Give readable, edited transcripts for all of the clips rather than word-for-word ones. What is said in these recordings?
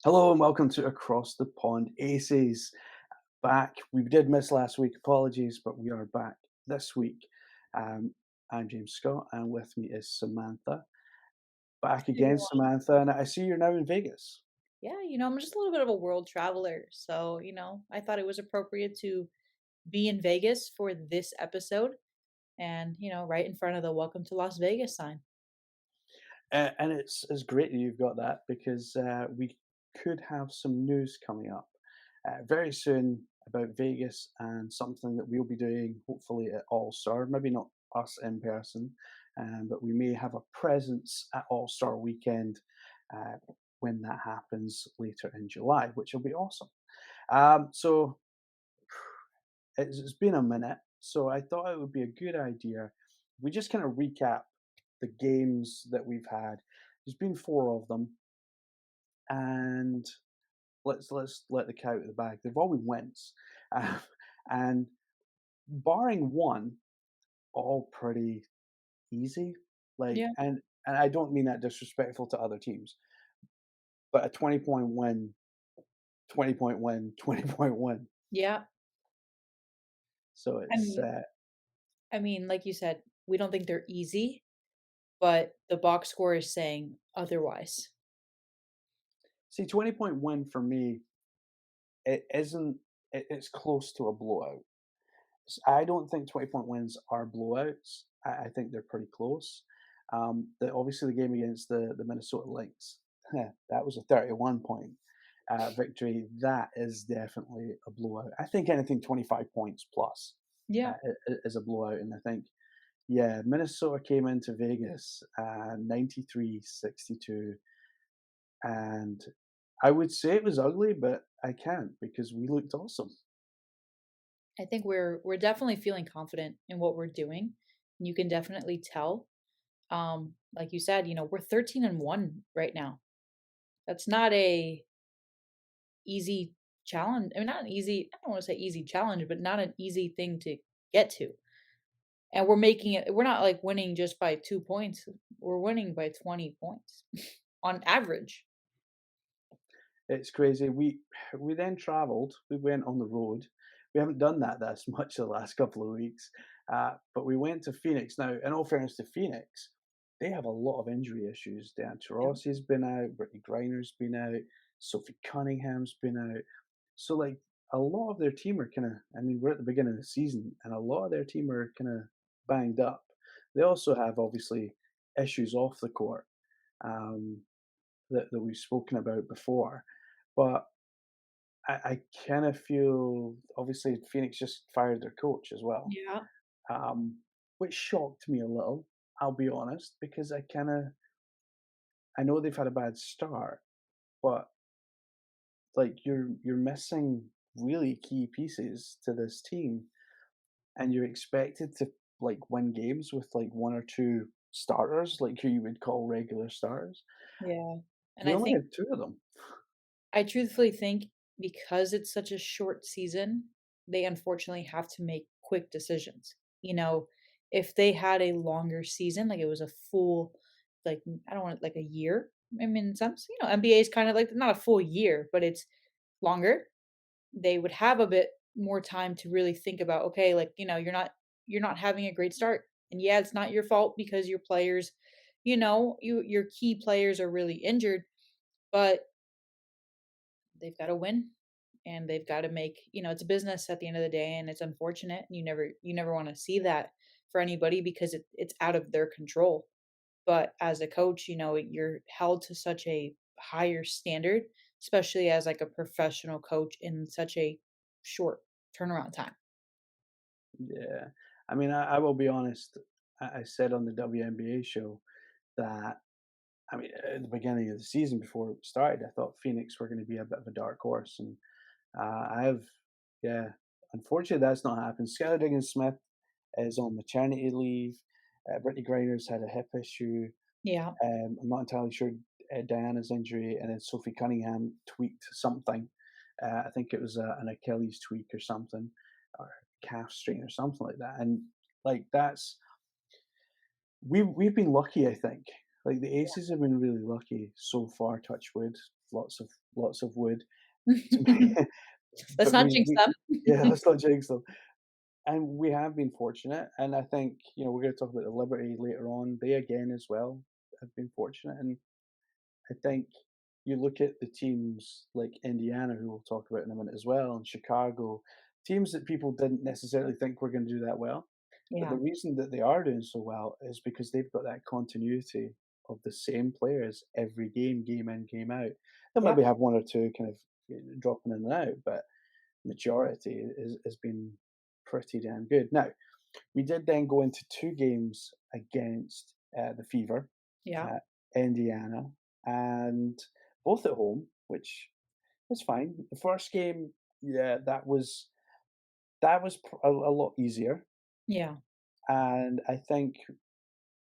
Hello and welcome to Across the Pond Aces. Back. We did miss last week, apologies, but we are back this week. Um, I'm James Scott, and with me is Samantha. Back Hey, again, everyone. Samantha, and I see you're now in Vegas. Yeah, I'm just a little bit of a world traveler. So, I thought it was appropriate to be in Vegas for this episode and, right in front of the Welcome to Las Vegas sign. And it's great that you've got that because we could have some news coming up very soon about Vegas and something that we'll be doing hopefully at All Star. Maybe not us in person, but we may have a presence at All Star weekend uh, when that happens later in July, which will be awesome. So it's been a minute, so I thought it would be a good idea. We just kind of recap the games that we've had. There's been four of them, and let's let the cat out of the bag. They've all been wins, uh, and barring one, all pretty easy. Like, Yeah. and I don't mean that disrespectful to other teams, but a 20-point win, 20-point win, 20-point win. Yeah. So I it's mean, like you said, we don't think they're easy, but the box score is saying otherwise. see 20-point win for me. It isn't. It's close to a blowout. I don't think 20-point wins are blowouts. I think they're pretty close. Obviously, the game against the Minnesota Lynx, that was a 31-point victory. That is definitely a blowout. I think anything 25 points plus Yeah. is a blowout. And I think, yeah, Minnesota came into Vegas 93-62. And I would say it was ugly, but I can't because we looked awesome. I think we're definitely feeling confident in what we're doing. You can definitely tell. Like you said, we're 13-1 right now. That's not a easy challenge. I mean, not an easy, I don't want to say easy challenge, but not an easy thing to get to. And we're making it, we're not like winning just by 2 points. We're winning by 20 points on average. It's crazy. We then travelled. We went on the road. We haven't done that this much the last couple of weeks, but we went to Phoenix. Now, in all fairness to Phoenix, they have a lot of injury issues. Dan Yeah. Taurasi's been out. Brittany Griner's been out. Sophie Cunningham's been out. So, like, a lot of their team are kind of. I mean, we're at the beginning of the season, and a lot of their team are kind of banged up. They also have obviously issues off the court. Um, that we've spoken about before. But I kind of feel obviously Phoenix just fired their coach as well, Yeah. which shocked me a little. I'll be honest because I know they've had a bad start, but like you're missing really key pieces to this team, and you're expected to like win games with like one or two starters, like who you would call regular starters. Yeah. And They I only think, had two of them. I truthfully think because it's such a short season, they unfortunately have to make quick decisions. If they had a longer season, like it was a full, like, I don't want like a year. I mean, NBA is kind of like not a full year, but it's longer. They would have a bit more time to really think about, okay, like, you're not having a great start. And yeah, it's not your fault because your players, your key players are really injured, but they've got to win and they've got to make, it's a business at the end of the day, and it's unfortunate. You never want to see that for anybody because it's out of their control. But as a coach, you're held to such a higher standard, especially as like a professional coach in such a short turnaround time. Yeah, I mean, I will be honest. I said on the WNBA show that I mean, at the beginning of the season before it started, I thought Phoenix were going to be a bit of a dark horse, and I've, yeah, unfortunately that's not happened. Skylar Diggins Smith is on maternity leave. Brittany Griner's had a hip issue. Yeah. I'm not entirely sure Diana's injury, and then Sophie Cunningham tweaked something. I think it was an Achilles tweak or something, or calf strain or something like that. And like that's we've been lucky, I think. Like the Aces have been really lucky so far. Touch wood. lots of wood to me. Let's But not jinx we them. yeah, let's not jinx them. And we have been fortunate, and I think, we're gonna talk about the Liberty later on. They again as well have been fortunate, and I think you look at the teams like Indiana, who we'll talk about in a minute as well, and Chicago, teams that people didn't necessarily think were gonna do that well. But the Yeah, reason that they are doing so well is because they've got that continuity of the same players every game, game in, game out. They'll yeah, maybe have one or two kind of dropping in and out, but majority has been pretty damn good. Now, we did then go into 2 games against, the Fever, yeah, uh, Indiana, and both at home, which is fine. The first game, yeah, that was a lot easier, yeah, and I think,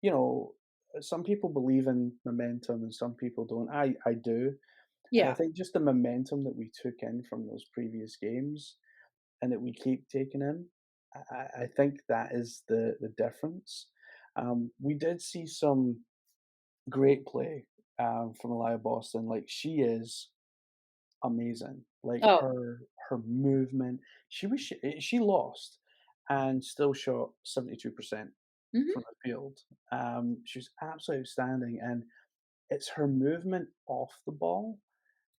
you know, some people believe in momentum and some people don't. I do, and I yeah. think just the momentum that we took in from those previous games and that we keep taking in, I think that is the difference. We did see some great play, from Elia Boston. Like, she is amazing. Like, Oh, her movement. She lost and still shot 72% mhm. from the field. She was absolutely outstanding, and it's her movement off the ball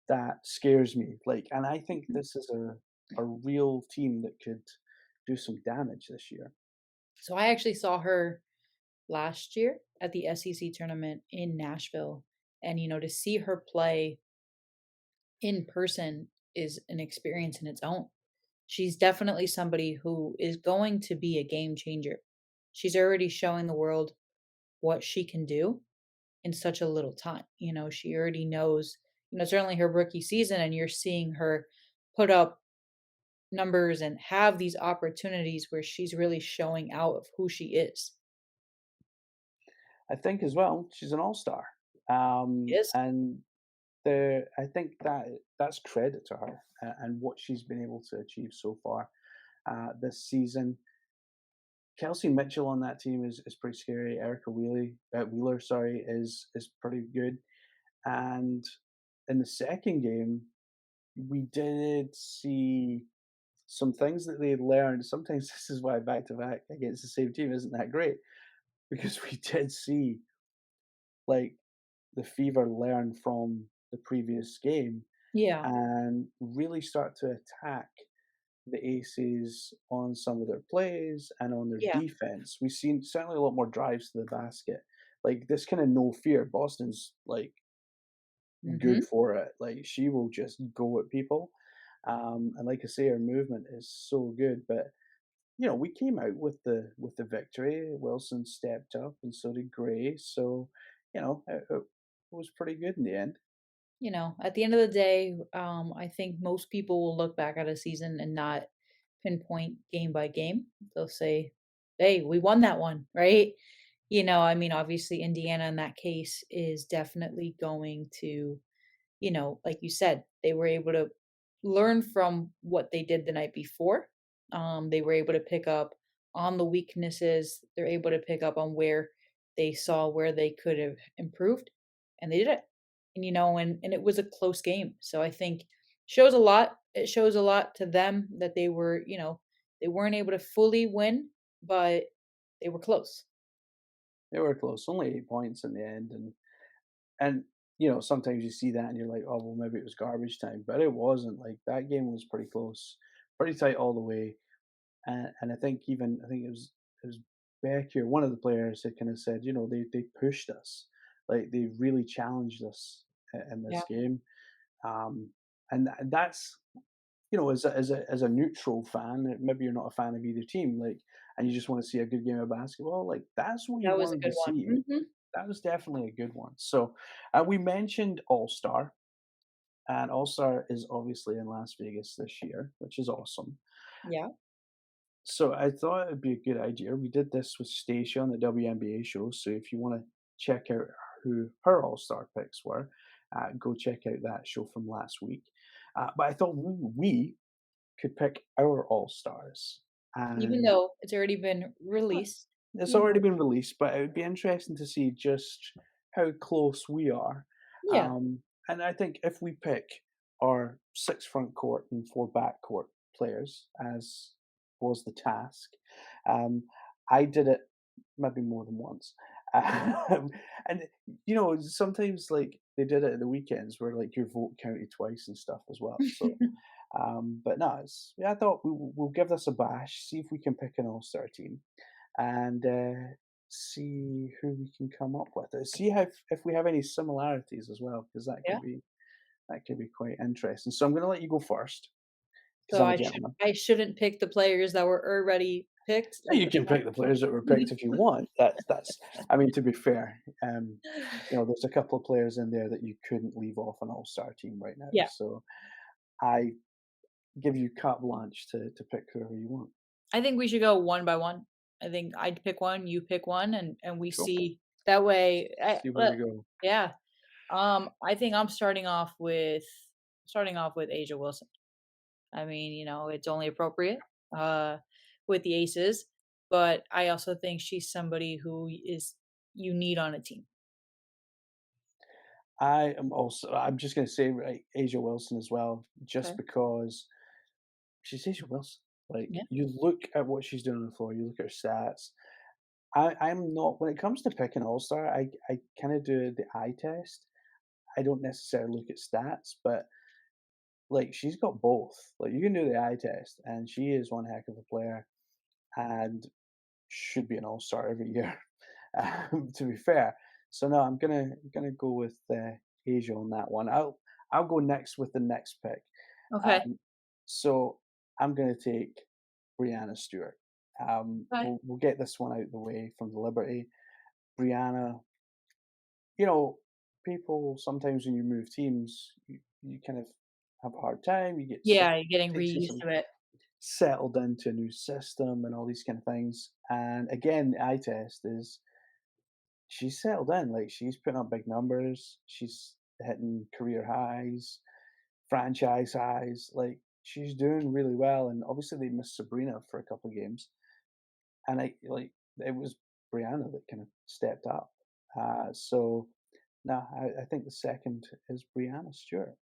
that scares me. Like, and I think Mhm. this is a real team that could do some damage this year. So I actually saw her last year at the SEC tournament in Nashville, and, to see her play in person is an experience in its own. She's definitely somebody who is going to be a game changer. She's already showing the world what she can do in such a little time. She already knows, certainly her rookie season, and you're seeing her put up numbers and have these opportunities where she's really showing out of who she is. I think as well, she's an all-star. Is. And I think that's credit to her, and what she's been able to achieve so far, this season. Kelsey Mitchell on that team is pretty scary. Erica Wheeler, sorry, is pretty good. And in the second game, we did see some things that they learned. Sometimes this is why back to back against the same team isn't that great, because we did see, like, the Fever learn from the previous game Yeah, and really start to attack the Aces on some of their plays and on their yeah, defense. We've seen certainly a lot more drives to the basket. Like, this kind of no fear. Boston's like good mhm, for it. Like, she will just go at people. And like I say, her movement is so good. But we came out with the victory. Wilson stepped up, and so did Gray. So it was pretty good in the end. at the end of the day, I think most people will look back at a season and not pinpoint game by game. They'll say, "Hey, we won that one," right? I mean, obviously, Indiana in that case is definitely going to, like you said, they were able to learn from what they did the night before. They were able to pick up on the weaknesses. They're able to pick up on where they saw where they could have improved, and they did it. And it was a close game. So I think shows a lot. It shows a lot to them that they were, they weren't able to fully win, but they were close. They were close, only 8 points in the end, and sometimes you see that and you're like, oh well, maybe it was garbage time, but it wasn't. Like, that game was pretty close, pretty tight all the way, and I think it was Becky or one of the players that kind of said, they pushed us, like they really challenged us in Yeah. this game, um, and that's as a neutral fan, maybe you're not a fan of either team, like, and you just want to see a good game of basketball, like that's what you That was a wanted to good one. see. Mhm. That was definitely a good one. So, we mentioned All Star, and All Star is obviously in Las Vegas this year, which is awesome. Yeah. So I thought it'd be a good idea. We did this with Stacia on the WNBA show. So if you want to check out who her All Star picks were, go check out that show from last week. But I thought we could pick our All Stars, Even and though it's already been uh, released, it's you already know. been released. But it would be interesting to see just how close we are. Yeah. Um, and I think if we pick our 6 front court and 4 back court players, as was the task, um, I did it maybe more than once. Um, and, sometimes, like, they did it at the weekends where, like, your vote counted twice and stuff as well, so, but no, I thought we'll give this a bash, see if we can pick an all-star team, and, see who we can come up with. See how if we have any similarities as well, because Yeah. that could be quite interesting. So I'm gonna let you go first because So I'm a gentleman. I shouldn't pick the players that were already picked, like You the can pick the players that were picked if you want. That's I mean, to be fair, there's a couple of players in there that you couldn't leave off an all-star team right now. Yeah. So I give you carte blanche to pick whoever you want. I think we should go one by one. I think I'd pick one, you pick one, and we Sure. see that way See where we go. yeah. I think I'm starting off with Asia Wilson. I mean, it's only appropriate uh with the aces, but I also think she's somebody who is you need on a team. I'm just gonna say, right, Asia Wilson as well, just Okay. because she's Asia Wilson. Like, Yeah. you look at what she's doing on the floor, you look at her stats. I'm not when it comes to picking all-star, I kinda do the eye test. I don't necessarily look at stats, but, like, she's got both. Like, you can do the eye test, and she is one heck of a player and should be an all-star every year, to be fair. So, no, I'm gonna go with, Asia on that one. I'll go next with the next pick. Okay. Um, so I'm gonna take Brianna Stewart. Okay. We'll get this one out of the way from the Liberty. Brianna, you know, people sometimes when you move teams, you kind of have a hard time. You get Yeah, you're getting takes you reused some to it. settled into a new system and all these kind of things. And again, the eye test is she's settled in. Like she's putting up big numbers. She's hitting career highs, franchise highs. Like she's doing really well. And obviously they missed Sabrina for a couple of games, and it was Brianna that kind of stepped up. So no, I think the second is Brianna Stewart.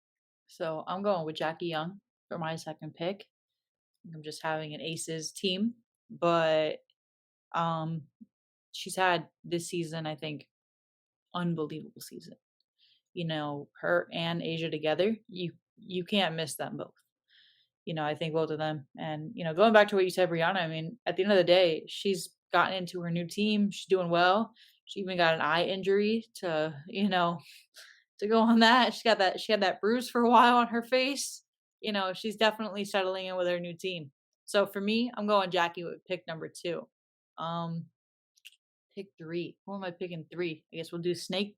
So I'm going with Jackie Young for my second pick. I'm just having an aces team, but um she's had this season, I think, unbelievable season. Her and Asia together, you can't miss them both. I think both of them. And, going back to what you said, Brianna, I mean, at the end of the day, she's gotten into her new team. She's doing well. She even got an eye injury to go on that. She had that bruise for a while on her face. She's definitely settling in with her new team. So for me, I'm going Jackie with pick number two. Um, Pick three. Who am I picking three? I guess we'll do snake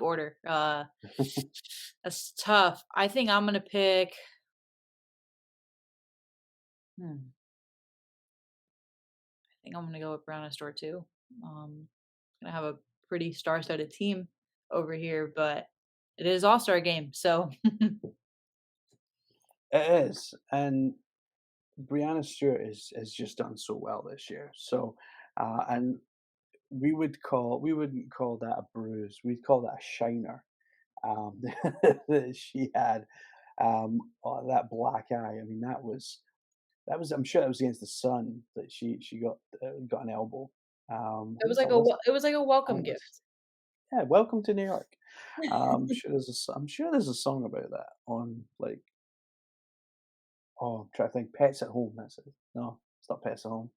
order. That's tough. I think I'm gonna pick. Hmm, I think I'm gonna go with Brown Store too. Gonna have a pretty star-studded team over here, but it is All-Star game, so It is, and Brianna Stewart is has just done so well this year. So, and we wouldn't call that a bruise. We'd call that a shiner. That she had, that black eye. I mean, that was. I'm sure it was against the Sun that she got an elbow. it Who was was like that? Was it was like a welcome it? gift. Yeah, welcome to New York. I'm sure there's a song about that on like I'm trying to think. Pets at Home. That's it. No, it's not Pets at Home.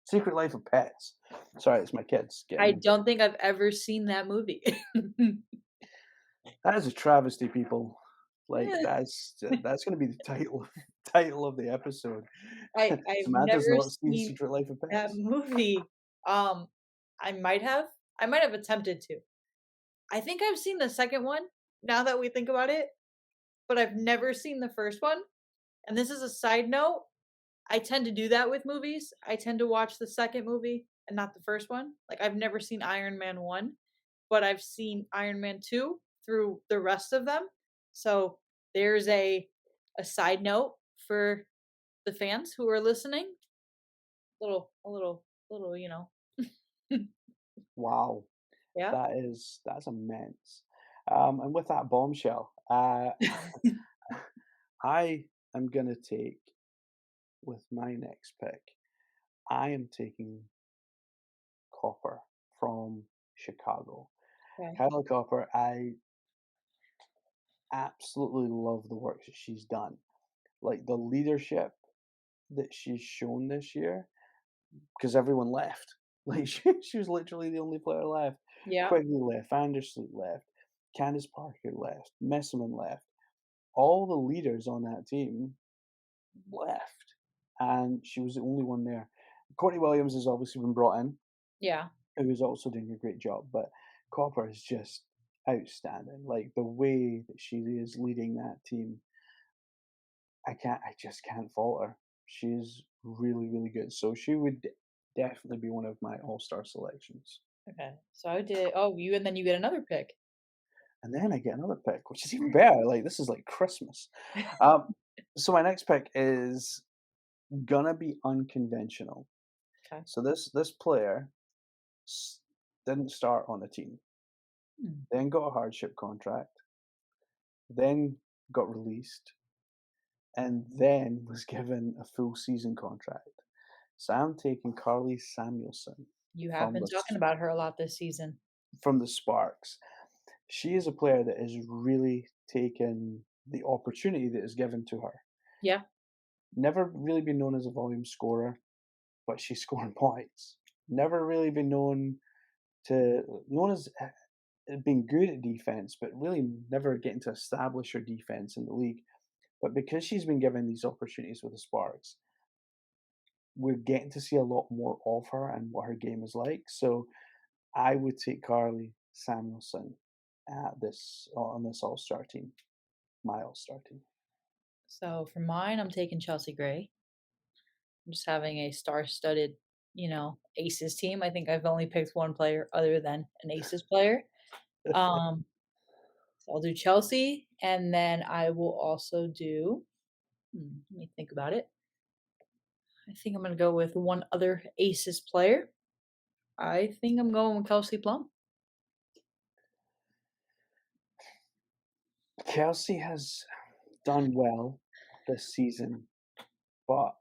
Secret Life of Pets. Sorry, it's my kids I getting. don't think I've ever seen that movie. That is a travesty, people. Like that's going to be the title title of the episode. I've Samantha's never not seen seen Secret Life of that Pets. movie. Um, I might have. I might have attempted to. I think I've seen the second one, now that we think about it, but I've never seen the first one. And this is a side note, I tend to do that with movies. I tend to watch the second movie and not the first one. Like, I've never seen Iron Man 1, but I've seen Iron Man 2 through the rest of them. So, there's a side note for the fans who are listening. A little, Wow, Yeah. that's immense. And with that bombshell, Uh, I am gonna take with my next pick. I am taking Copper from Chicago. Okay. Kyla Copper, I absolutely love the work that she's done. Like the leadership that she's shown this year, because everyone left. Like she was literally the only player left. Yeah. Quigley left, Vandersloot left, Candice Parker left, Messiman left. All the leaders on that team left, and she was the only one there. Courtney Williams has obviously been brought in, Yeah. who is also doing a great job, but Copper is just outstanding. Like the way that she is leading that team, I just can't fault her. She's really, really good. So she would definitely be one of my all-star selections. Okay. So I did you and then you get another pick. And then I get another pick, which is even better. Like this is like Christmas. Um, so my next pick is gonna be unconventional. Okay. So this player s- didn't start on a team, Hmm. then got a hardship contract, then got released, and then was given a full season contract. So I'm taking Carly Samuelson You have from been the talking about her a lot this season. from the Sparks. She is a player that has really taken the opportunity that is given to her. Yeah. Never really been known as a volume scorer, but she's scoring points. Never really been known as being good at defense, but really never getting to establish her defense in the league. But because she's been given these opportunities with the Sparks, we're getting to see a lot more of her and what her game is like. So I would take Carly Samuelson at this on this All Star team, my All Star team. So for mine, I'm taking Chelsea Gray. I'm just having a star-studded, aces team. I think I've only picked one player other than an aces player. Um, so I'll do Chelsea, and then I will also do. Let me think about it. I think I'm gonna go with one other aces player. I think I'm going with Kelsey Plum. Kelsey has done well this season, but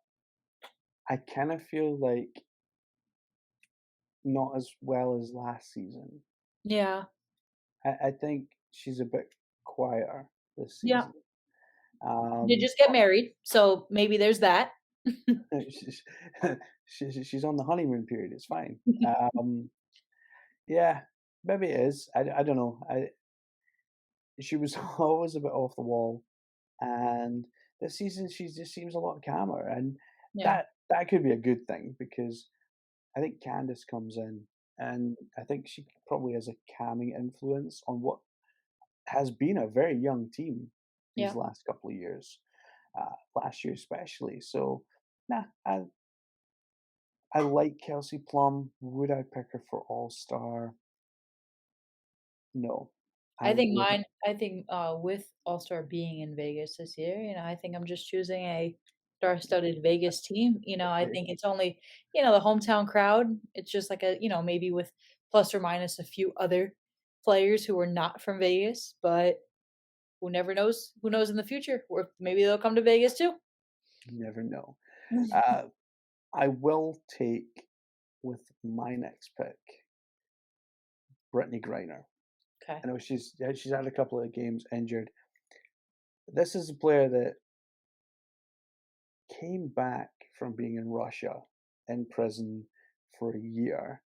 I kind of feel like not as well as last season. Yeah, I think she's a bit quieter this yeah. season. Did just get married, so maybe there's that. She's she's on the honeymoon period. It's fine. Yeah, maybe it is. I don't know. She was always a bit off the wall, and this season she just seems a lot calmer, and Yeah, that could be a good thing because I think Candice comes in, and I think she probably has a calming influence on what has been a very young team these yeah. last couple of years, last year especially. So, nah, I like Kelsey Plum. Would I pick her for All Star? No, I wouldn't. I think, with All-Star being in Vegas this year, I think I'm just choosing a star-studded Vegas team. I think it's only, the hometown crowd. It's just like maybe with plus or minus a few other players who are not from Vegas, but who knows in the future, or maybe they'll come to Vegas too. You never know. Uh, I will take with my next pick, Brittany Griner. Okay. I know she's had a couple of games injured. This is a player that came back from being in Russia in prison for a year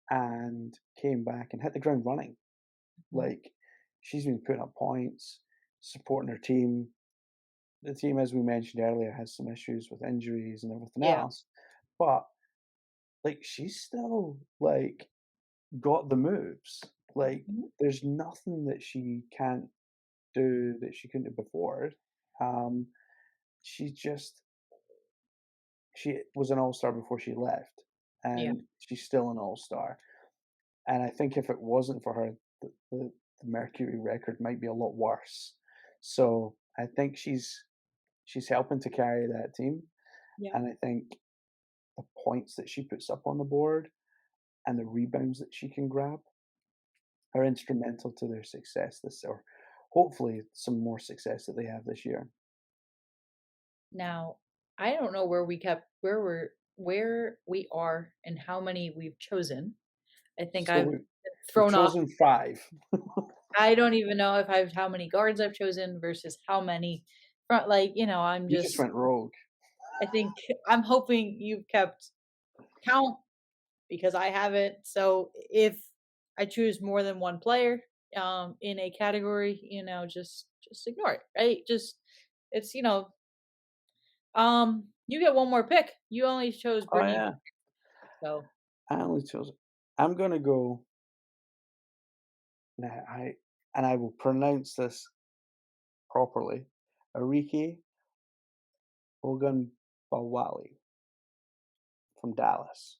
and came back and hit the ground running. Mhm. Like she's been putting up points, supporting her team. The team, as we mentioned earlier, has some issues with injuries and everything Yeah. else, but like she's still like got the moves. Like Mhm. there's nothing that she can't do that she couldn't do before. Um, she just she was an all-star before she left, Yeah. and she's still an all-star. And I think if it wasn't for her, the Mercury record might be a lot worse. So I think she's helping to carry that team, Yeah. and I think the points that she puts up on the board and the rebounds that she can grab are instrumental to their success this or hopefully some more success that they have this year. Now, I don't know where we are and how many we've chosen. I think So I've we've thrown off. chosen 5. I don't even know if I've how many guards I've chosen versus how many front, like, I'm You just just went rogue. I think I'm hoping you've kept count because I haven't. So if I choose more than one player in a category, just ignore it, right? Just it's you get one more pick. You only chose Oh, Brittany, yeah. so I only chose I'm gonna go now I will pronounce this properly. Arike Ogunbowale from Dallas.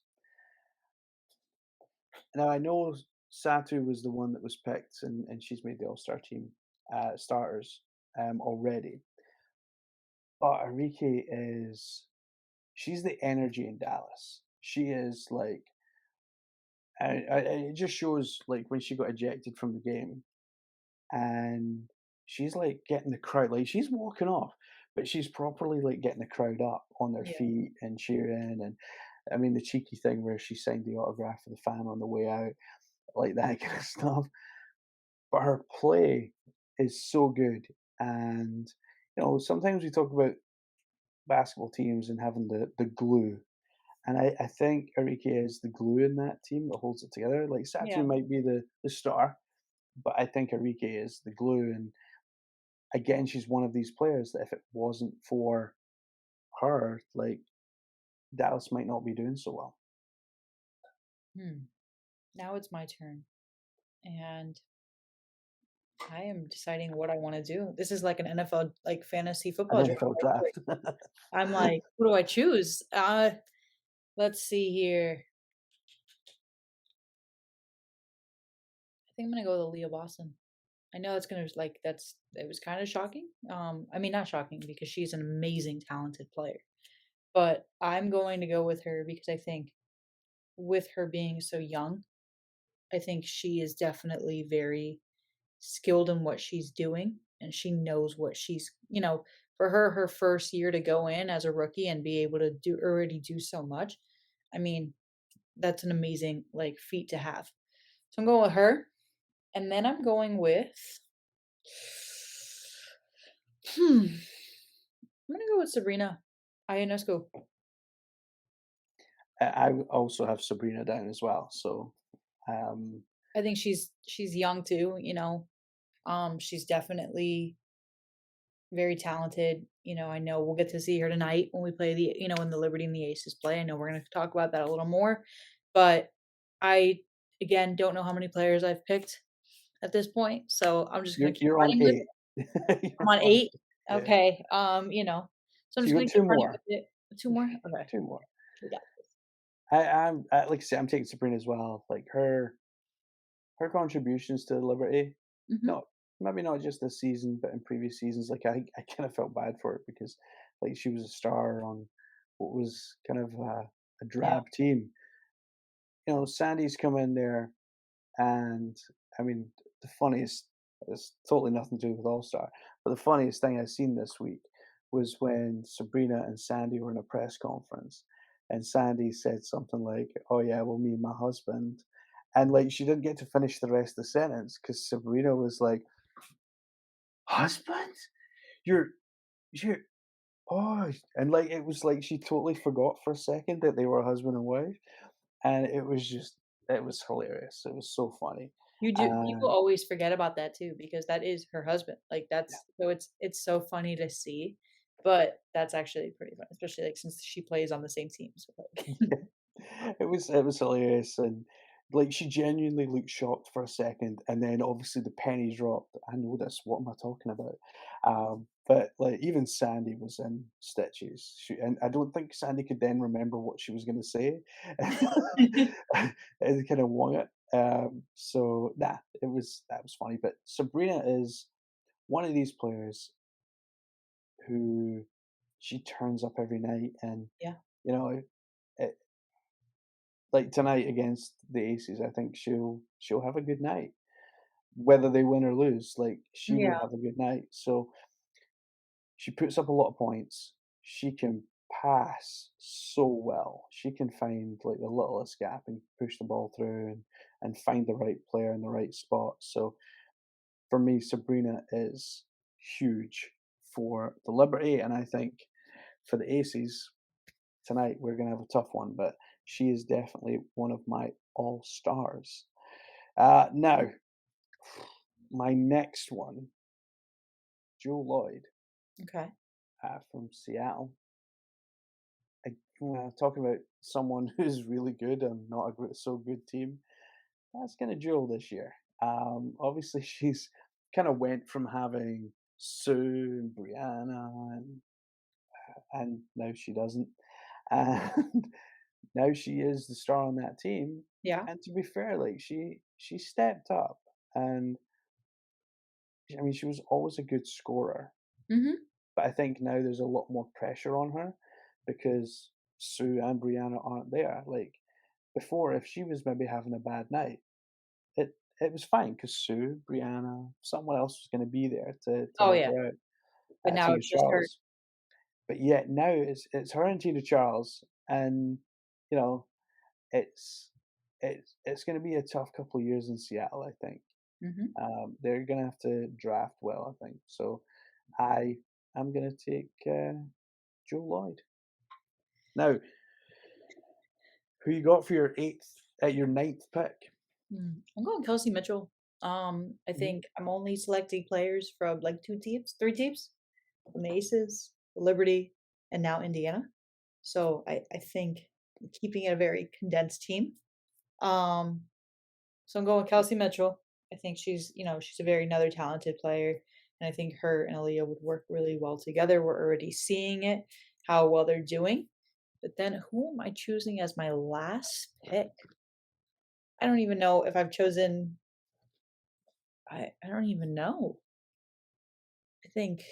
Now I know Satu was the one that was picked, and she's made the All-Star team starters already. But Arike is she's the energy in Dallas. She is like, it just shows like when she got ejected from the game, and she's like getting the crowd, like she's walking off, but she's properly like getting the crowd up on their yeah. feet and cheering. And I mean the cheeky thing where she signed the autograph for the fan on the way out, like that kind of stuff. But her play is so good, and sometimes we talk about basketball teams and having the glue. And I think Arike is the glue in that team that holds it together. Like Satu Yeah. might be the star, but I think Arike is the glue. And again, she's one of these players that if it wasn't for her, like Dallas might not be doing so well. Hmm. Now it's my turn, and I am deciding what I want to do. This is like an NFL, like fantasy An football draft. NFL draft. I'm like, who do I choose? Let's see here. I think I'm gonna go with Leah Boston. I know it's gonna like that's it was kind of shocking. I mean not shocking because she's an amazing, talented player. But I'm going to go with her because I think with her being so young, I think she is definitely very skilled in what she's doing and she knows what for her first year to go in as a rookie and be able to do so much. I mean, that's an amazing like feat to have. So I'm going with her. And then I'm going with I'm gonna go with Sabrina Ionescu. I also have Sabrina down as well. So um, I think she's young too. She's definitely very talented. I know we'll get to see her tonight when we play when the Liberty and the Aces play. I know we're going to talk about that a little more, but I again don't know how many players I've picked at this point, so I'm just going to keep you're on running with it. 8. I'm You're on on 8. 8. Okay. So I'm So just you going got to keep 2 running with more. it. 2 more? Okay. 2 more. We got this. Like I said, I'm taking Sabrina as well. Like her contributions to Liberty, Mhm. not maybe not just this season, but in previous seasons, like I kind of felt bad for it because like she was a star on what was kind of a Yeah. drab team. Sandy's come in there, and I mean the funniest. It's totally nothing to do with All Star, but the funniest thing I seen this week was when Sabrina and Sandy were in a press conference, and Sandy said something like, "Oh yeah, well me and my husband," and like she didn't get to finish the rest of the sentence because Sabrina was like, "Husband? You're you're oh," and like it was like she totally forgot for a second that they were husband and wife, and it was hilarious. It was so funny. You do people And always forget about that too because that is her husband. Like yeah. that's so it's so funny to see, but that's actually pretty fun, especially like since she plays on the same team. So like It was hilarious, and like she genuinely looked shocked for a second, and then obviously the penny dropped. I know this. What am I talking about? But like even Sandy was in stitches, and I don't think Sandy could then remember what she was going to say, and kind of won it. So nah, that was funny. But Sabrina is one of these players who she turns up every night, and yeah. you know like tonight against the Aces, I think she'll have a good night. whether they win or lose, like, she Yeah. will have a good night. So she puts up a lot of points. She can pass so well. She can find, like, the littlest gap and push the ball through and find the right player in the right spot. So for me, Sabrina is huge for the Liberty, and I think for the Aces tonight, we're gonna have a tough one, but she is definitely one of my all-stars. Now, my next one, Joe Lloyd, Okay. from Seattle. Talking about someone who's really good and not a so good team. That's kind of Jewel this year. Obviously, she's kind of went from having Sue and Brianna, and now she doesn't. And now she is the star on that team. Yeah. And to be fair, like she stepped up, and I mean she was always a good scorer. Mhm. But I think now there's a lot more pressure on her because Sue and Brianna aren't there. Like before, if she was maybe having a bad night, it was fine because Sue, Brianna, someone else was going to be there to Oh, help yeah. her out. But now Tina it's just her. Charles, but yet now it's her and Tina Charles, and you know it's it's going to be a tough couple of years in Seattle. I think Mhm. they're going to have to draft well. I think so. I am going to take Joe Lloyd. Now, who you got for your your ninth pick? I'm going Kelsey Mitchell. I Mhm. think I'm only selecting players from, like, 2 teams, 3 teams, from the Aces, the Liberty, and now Indiana. So I think I'm keeping it a very condensed team. Um, so I'm going Kelsey Mitchell. I think she's a very another talented player, and I think her and Aaliyah would work really well together. We're already seeing it, how well they're doing. But then who am I choosing as my last pick? I don't even know if I've chosen I don't even know. I think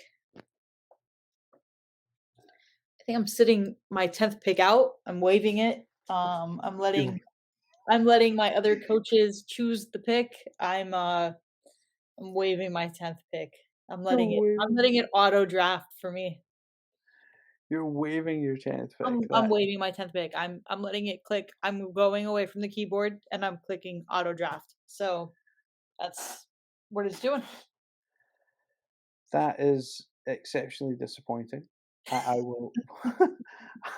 I think I'm sitting my 10th pick out. I'm waving it. You're I'm letting my other coaches choose the pick. I'm waving my 10th pick. you're I'm waving letting it auto draft for me. you're waving your 10th pick. I'm That waving my 10th pick. I'm letting it click. I'm going away from the keyboard and I'm clicking auto draft. So that's what it's doing. that is exceptionally disappointing. I will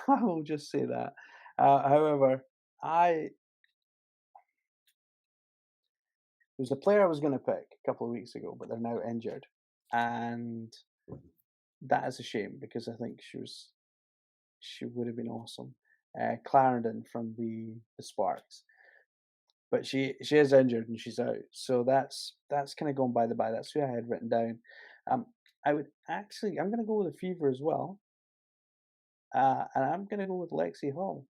I will just say that. However, I there's a player I was going to pick a couple of weeks ago, but they're now injured, and that is a shame because I think she would have been awesome. Clarendon from the Sparks, but she is injured and she's out, so that's kind of gone by the by. That's who I had written down. Um, I'm going to go with a Fever as well, and I'm going to go with Lexi Hall.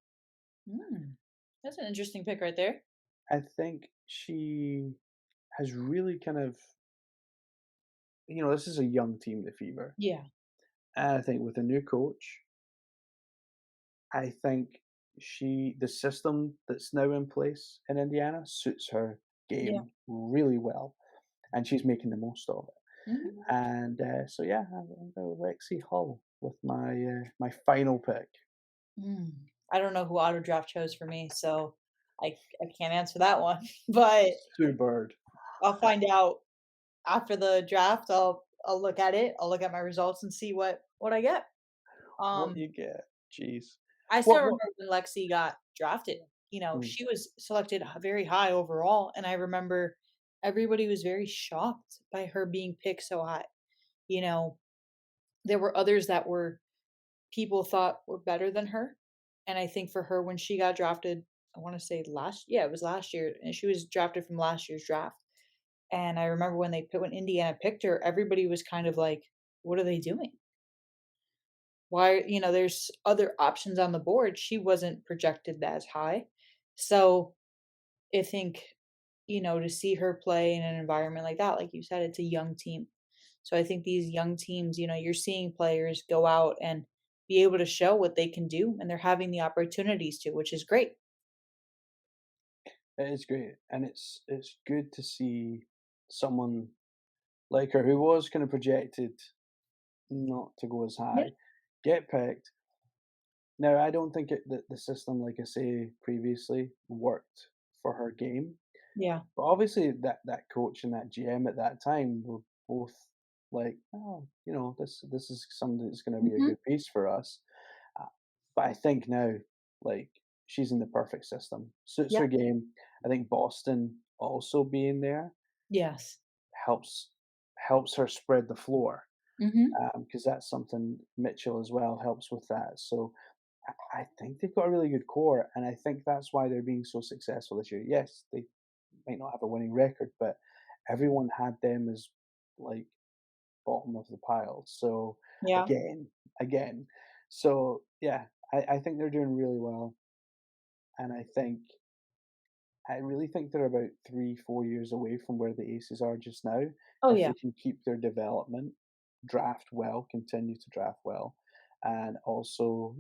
Mm, that's an interesting pick right there. I think she has really kind of this is a young team, the Fever, Yeah. and I think with a new coach, I think the system that's now in place in Indiana suits her Yeah. game really well, and she's making the most of it. Mhm. And so yeah, I'm going with Lexi Hull with my final pick. Mm. I don't know who auto draft chose for me, so I can't answer that one. But Sue Bird. I'll find out after the draft. I'll look at it. I'll look at my results and see what I get. What Um, you get? Jeez. I still What? remember when Lexi got drafted. Mm. She was selected very high overall, and I remember everybody was very shocked by her being picked so high. You know, there were others that were people thought were better than her. And I think for her, when she got drafted, I want to say yeah, it was last year, and she was drafted from last year's draft. And I remember when Indiana picked her, everybody was kind of like, "What are they doing? Why?" There's other options on the board. She wasn't projected as high, so I think to see her play in an environment like that, like you said, it's a young team. So I think these young teams, you're seeing players go out and be able to show what they can do, and they're having the opportunities to, which is great. It is great, and it's good to see. someone like her who was kind of projected not to go as Yeah. high get picked. Now, I don't think the system, like I say previously, worked for her game. Yeah. But obviously, that coach and that GM at that time were both like, "Oh, this is something that's gonna be a Mhm. good piece for us." Uh, but I think now, like, she's in the perfect system. Suits Yeah. her game. I think Boston also being there Yes. helps helps her spread the floor, Mhm. because that's something Mitchell as well helps with that. So I think they've got a really good core, and I think that's why they're being so successful this year. Yes, they might not have a winning record, but everyone had them as like bottom of the pile. So Yeah. again, again, so yeah, I think they're doing really well, and I really think they're about 3, 4 years away from where the Aces are just now. Oh, If yeah. they can keep their development, draft well, continue to draft well, and also,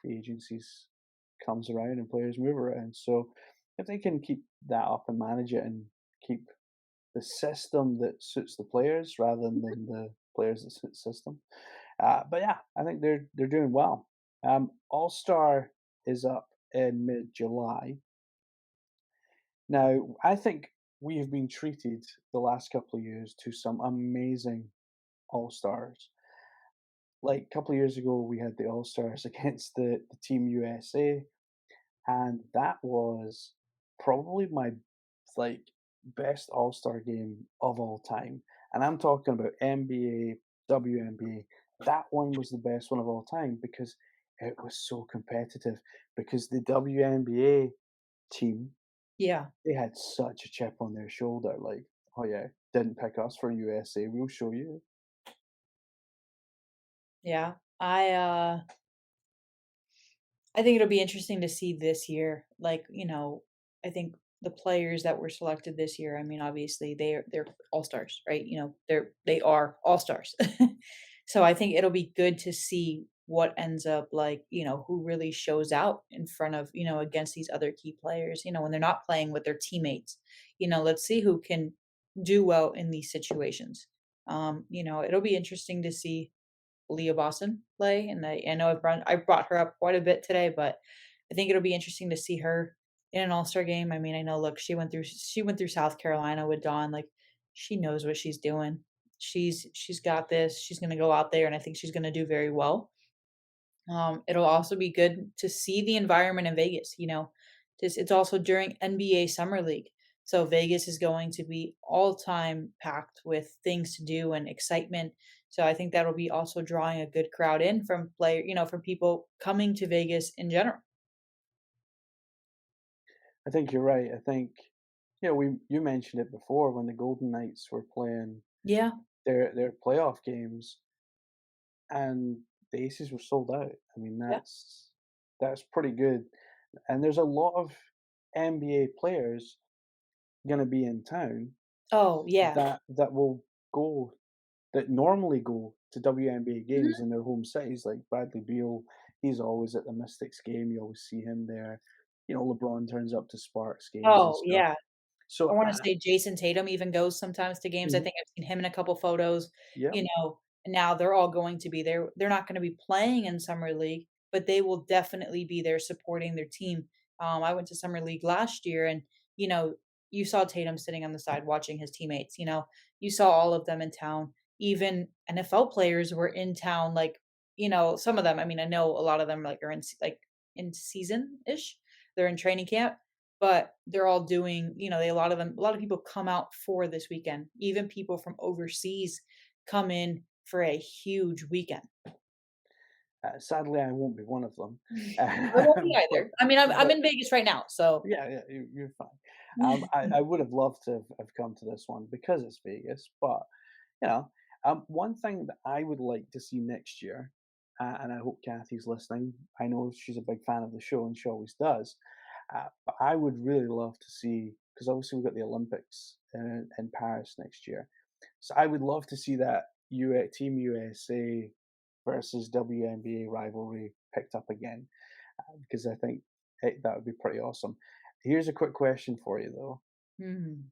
free agencies comes around and players move around. So if they can keep that up and manage it and keep the system that suits the players rather than the players that suit the system. But yeah, I think they're doing well. All Star is up in mid July. Now, I think we have been treated the last couple of years to some amazing All Stars. Like a couple of years ago, we had the All Stars against the Team USA, and that was probably my like best All Star game of all time. And I'm talking about NBA, WNBA. That one was the best one of all time because it was so competitive. Because the WNBA team, Yeah. they had such a chip on their shoulder. Like, oh yeah, didn't pick us for USA. We'll show you. Yeah. I think it'll be interesting to see this year. Like, I think the players that were selected this year, I mean, obviously they're all-stars, right? They are all-stars. So I think it'll be good to see what ends up like, who really shows out in front of, against these other key players, when they're not playing with their teammates. Let's see who can do well in these situations. It'll be interesting to see Leah Boston play, and I know I brought her up quite a bit today, but I think it'll be interesting to see her in an All-Star game. I mean, I know, look, she went through South Carolina with Dawn, like, she knows what she's doing. She's got this, she's gonna go out there, and I think she's gonna do very well. It'll also be good to see the environment in Vegas, it's also during NBA Summer League. So Vegas is going to be all time packed with things to do and excitement. So I think that'll be also drawing a good crowd in from people coming to Vegas in general. I think you're right. I think you mentioned it before when the Golden Knights were playing Yeah. their playoff games and the Aces were sold out. I mean, Yeah. that's pretty good. And there's a lot of NBA players gonna be in town Oh, yeah. that will go that normally go to WNBA games Mhm. in their home cities, like Bradley Beal, he's always at the Mystics game, you always see him there. LeBron turns up to Sparks games and Oh, stuff. yeah. I So, wanna say Jason Tatum even goes sometimes to games. I mhm, think I've seen him in a couple photos, yep. and now they're all going to be there. They're not gonna be playing in summer league, but they will definitely be there supporting their team. I went to summer league last year and, you know, you saw Tatum sitting on the side watching his teammates, you saw all of them in town. Even NFL players were in town, like, some of them, I mean, I know a lot of them, like, are in season-ish. They're in training camp, but they're all doing, a lot of people come out for this weekend. Even people from overseas come in for a huge weekend. Sadly, I won't be one of them. I won't be But either. I mean, I'm but in Vegas right now, so yeah, yeah, you're fine. I would have loved to have come to this one because it's Vegas, but you know, one thing that I would like to see next year, and I hope Kathy's listening. I know she's a big fan of the show, and she always does. But I would really love to see because obviously we've got the Olympics in Paris next year, so I would love to see that Team USA versus WNBA rivalry picked up again because I think that would be pretty awesome. Here's a quick question for you though: Mhm.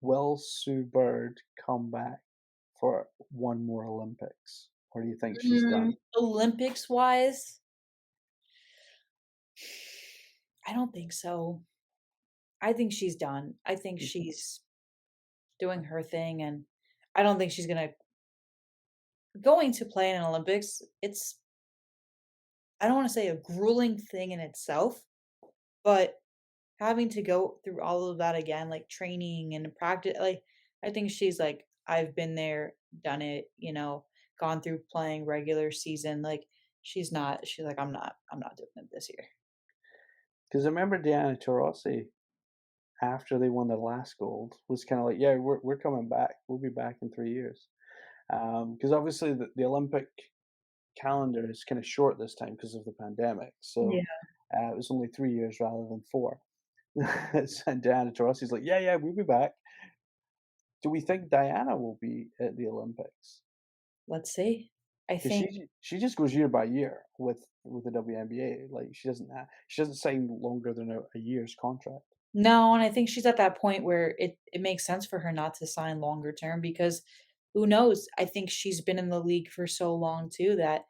will Sue Bird come back for one more Olympics, or do you think she's done? Olympics wise, I don't think so. I think she's done. I think Mm, she's doing her thing, and I don't think she's going to play in an Olympics. It's I don't want to say a grueling thing in itself, but having to go through all of that again, like training and practice, like I think she's like, I've been there, done it, gone through playing regular season. Like she's like, I'm not doing it this year. 'cause I remember Diana Taurasi, after they won their last gold, was kinda like, "Yeah, we're coming back. We'll be back in 3 years." Because obviously the Olympic calendar is kinda short this time because of the pandemic, so, Yeah. it was only 3 years rather than 4. And Diana Taurasi's like, "Yeah, yeah, we'll be back." Do we think Diana will be at the Olympics? Let's see. I Because think she just goes year by year with the WNBA, like, she doesn't sign longer than a year's contract. no, and I think she's at that point where it makes sense for her not to sign longer term because who knows? I think she's been in the league for so long too that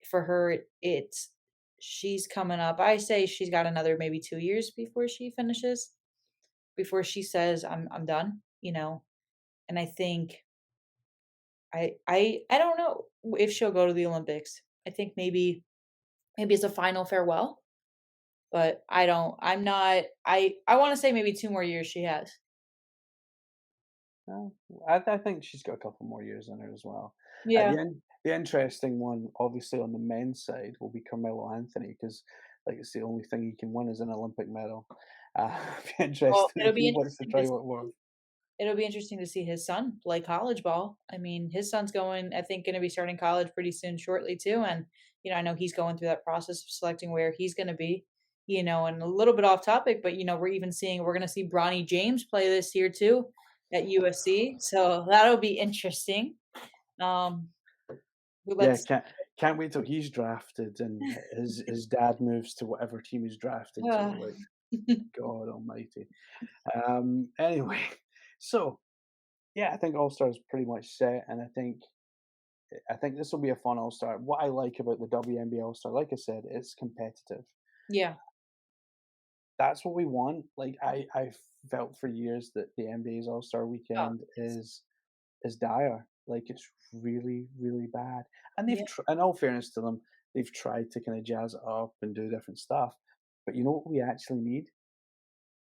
for her it's she's coming up. I say she's got another maybe 2 years before she finishes, before she says I'm done, And I think I don't know if she'll go to the Olympics. I think maybe it's a final farewell, but I'm not I want to say maybe 2 more years she has. Oh, I think she's got a couple more years in her as well. Yeah. The interesting one, obviously, on the men's side will be Carmelo Anthony because, like, it's the only thing he can win is an Olympic medal. Be Well, interesting it'll if be he wants to interesting to try one more. it'll be interesting to see his son play college ball. I mean, his son's I think, gonna be starting college pretty soon shortly too, and, I know he's going through that process of selecting where he's gonna be, and a little bit off topic, but, we're gonna see Bronny James play this year too at USC, so that'll be interesting. Um, but Yeah, let's can't wait till he's drafted and his dad moves to whatever team he's drafted to, uh, like, God almighty. Anyway, so, yeah, I think All-Star is pretty much set, and I think this will be a fun All-Star. What I like about the WNBA All-Star, like I said, it's competitive. yeah. That's what we want. Like, I felt for years that the NBA's All-Star Oh, Weekend yes. is dire. Like, it's really, really bad. And Yeah. in all fairness to them, they've tried to kinda jazz it up and do different stuff. But you know what we actually need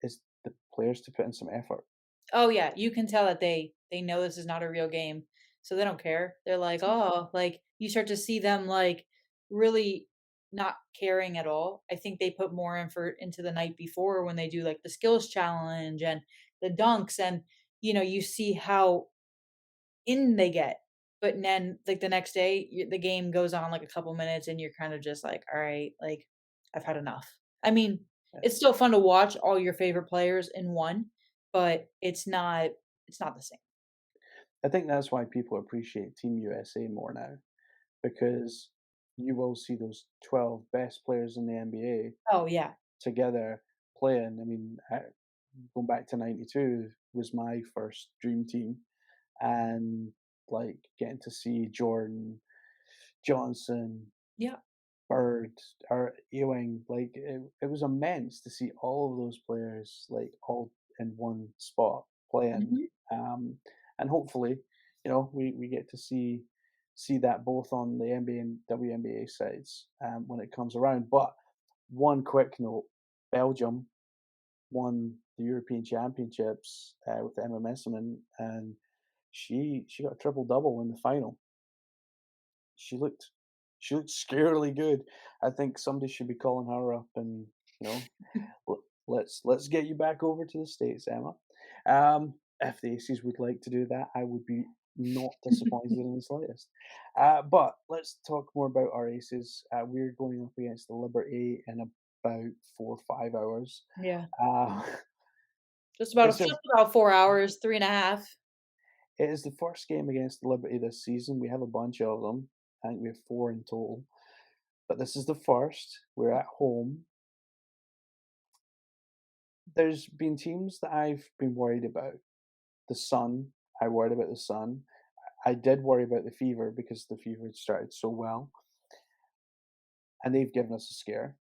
is the players to put in some effort. Oh, yeah, you can tell that they know this is not a real game, so they don't care. They're like, "Oh," like, you start to see them, like, really not caring at all. I think they put more effort into the night before when they do, like, the skills challenge and the dunks, and, you see how in they get. But then, like, the next day, the game goes on, like, a couple minutes, and you're kind of just like, "Alright, like, I've had enough." I mean, Yeah. it's still fun to watch all your favorite players in one, but it's not the same. I think that's why people appreciate Team USA more now, because you will see those 12 best players in the NBA Oh, yeah. together playing. I mean, going back to '92 was my first dream team, and like getting to see Jordan, Johnson, Yeah. Bird, or Ewing, like it was immense to see all of those players like all in one spot playing, Mhm. um, and hopefully, we get to see that both on the NBA and WNBA sides when it comes around. But one quick note: Belgium won the European Championships with Emma Messiman, and she got a triple double in the final. She looked she looked scarily good. I think somebody should be calling her up and you know let's get you back over to the states, Emma. If the Aces would like to do that, I would be not disappointed in the slightest. But let's talk more about our Aces. We're going up against the Liberty in about 4 or 5 hours. Yeah. Uh, Just it's a about 4 hours, 3.5. It is the first game against Liberty this season. We have a bunch of them. I think we have 4 in total, but this is the first. We're at home. There's been teams that I've been worried about. The sun, I worried about the sun. I did worry about the fever because the fever had started so well, and they've given us a scare.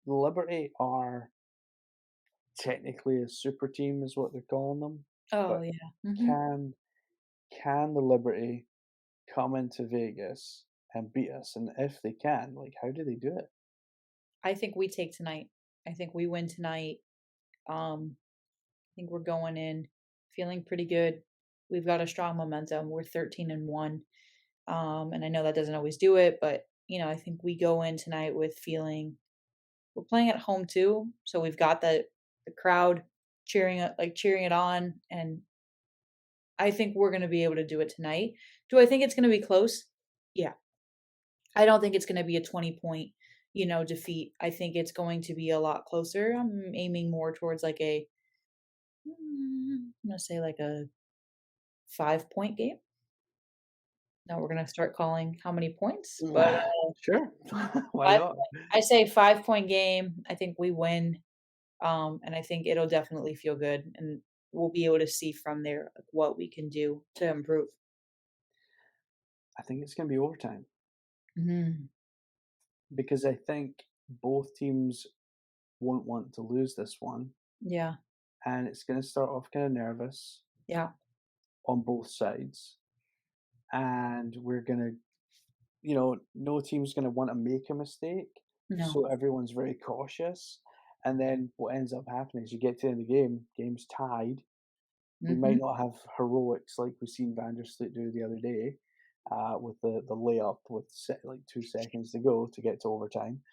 Liberty are technically a super team is what they're calling them, Oh, but yeah. Mhm. can can the Liberty come into Vegas and beat us? And if they can, like, how do they do it? I think we take tonight. I think we win tonight. I think we're going in feeling pretty good. We've got a strong momentum. We're 13 and 1. And I know that doesn't always do it, but I think we go in tonight with feeling we're playing at home too, so we've got the crowd cheering it on, and I think we're gonna be able to do it tonight. Do I think it's gonna be close? Yeah. I don't think it's gonna be a 20 point, defeat. I think it's going to be a lot closer. I'm aiming more towards like I'm gonna say like a 5 point game. Now we're gonna start calling how many points, but Sure, why 5 not? I say 5 point game. I think we win, and I think it'll definitely feel good, and we'll be able to see from there, like, what we can do to improve. I think it's gonna be overtime Mhm. because I think both teams won't want to lose this one, Yeah, and it's gonna start off kinda nervous yeah. on both sides, and we're gonna no team's gonna wanna make a mistake, No. so everyone's very cautious, and then what ends up happening is you get to the end of the game, game's tied. We might Mhm. not have heroics like we've seen Vandersloot do the other day, with the layup with like 2 seconds to go to get to overtime,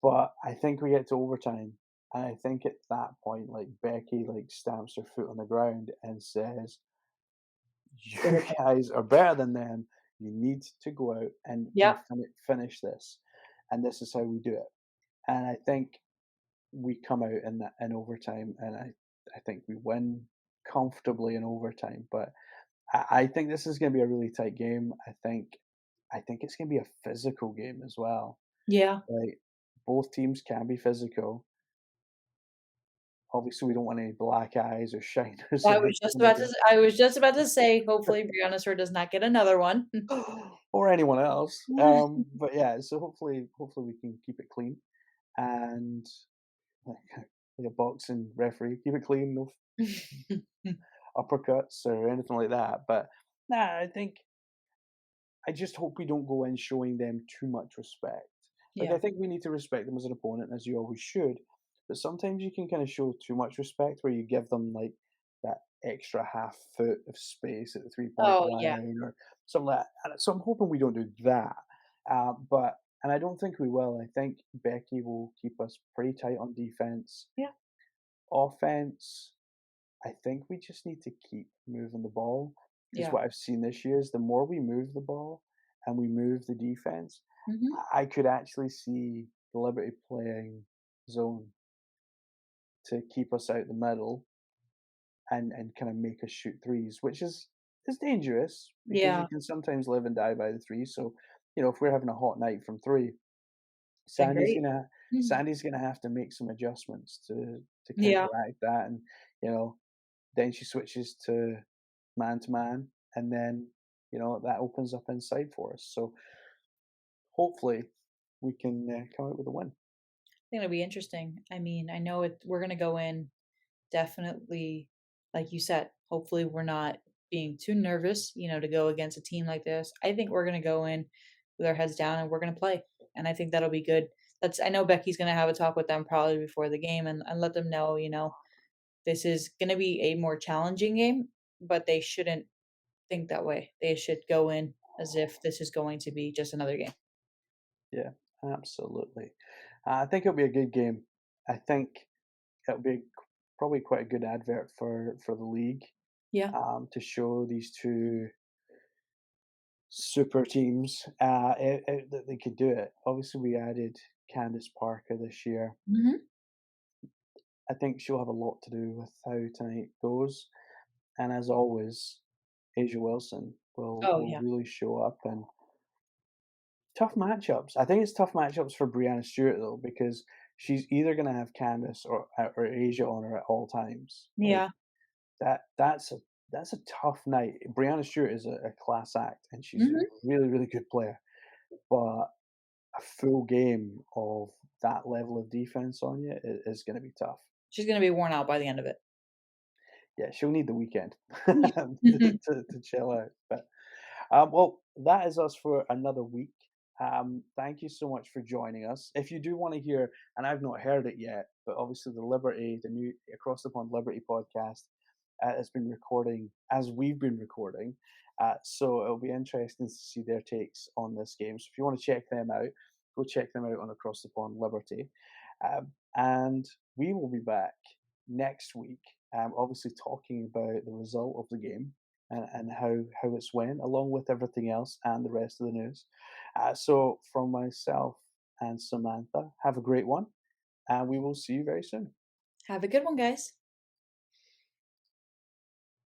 but I think we get to overtime, and I think at that point, like, Becky, like, stamps her foot on the ground and says, Get "You it done. guys are better than them. You need to go out and Yep. finish this, and this is how we do it." And I think we come out in that in overtime, and I think we win comfortably in overtime. But I think this is going to be a really tight game. I think it's going to be a physical game as well. Yeah. Like both teams can be physical. Obviously, we don't want any black eyes or shiners in the I was just about to say, hopefully Brianna Sir does not get another one. or anyone else. But yeah, so hopefully we can keep it clean and like, like a boxing referee, keep it clean, no uppercuts or anything like that. But nah, I just hope we don't go in showing them too much respect. Like I Yeah. think we need to respect them as an opponent, as you always should. But sometimes you can kind of show too much respect where you give them like that extra half foot of space at the 3 point Oh, yeah. line or something like that. And so I'm hoping we don't do that. But and I don't think we will. I think Becky will keep us pretty tight on defense. Yeah. Offense, I think we just need to keep moving the ball because Yeah. what I've seen this year is the more we move the ball and we move the defense, Mhm. I could actually see the Liberty playing zone to keep us out the middle and kind of make us shoot threes, which is dangerous because you Yeah. can sometimes live and die by the three. So, if we're having a hot night from three, Been Sandy's great. gonna Mhm. Sandy's gonna have to make some adjustments to Yeah. counteract that, and you know then she switches to man, and then, that opens up inside for us. So hopefully we can come out with a win. I think it'll be interesting. I mean, I know we're gonna go in definitely, like you said, hopefully we're not being too nervous, to go against a team like this. I think we're gonna go in with our heads down and we're gonna play. And I think that'll be good. I know Becky's gonna have a talk with them probably before the game and let them know, this is gonna be a more challenging game, but they shouldn't think that way. They should go in as if this is going to be just another game. Yeah, absolutely. I think it'll be a good game. I think it'll be probably quite a good advert for the league, Yeah. to show these two super teams that they could do it. Obviously, we added Candice Parker this year. Mhm. I think she'll have a lot to do with how tonight goes. And as always, Asia Wilson Oh, will yeah. really show up and tough matchups. I think it's tough matchups for Brianna Stewart though, because she's either gonna have Candice or Asia on her at all times. Like Yeah. That's a tough night. Brianna Stewart is a class act, and she's a Mhm. really, really good player, but a full game of that level of defense on you is gonna be tough. She's gonna be worn out by the end of it. Yeah, she'll need the weekend Yeah. to chill out, but, well, that is us for another week. Thank you so much for joining us. If you do wanna hear, and I've not heard it yet, but obviously the new Across the Pond Liberty podcast, has been recording as we've been recording, so it'll be interesting to see their takes on this game. So if you wanna check them out, go check them out on Across the Pond Liberty. And we will be back next week, obviously talking about the result of the game and how it's went, along with everything else and the rest of the news. So, from myself and Samantha, have a great one, and we will see you very soon. Have a good one, guys.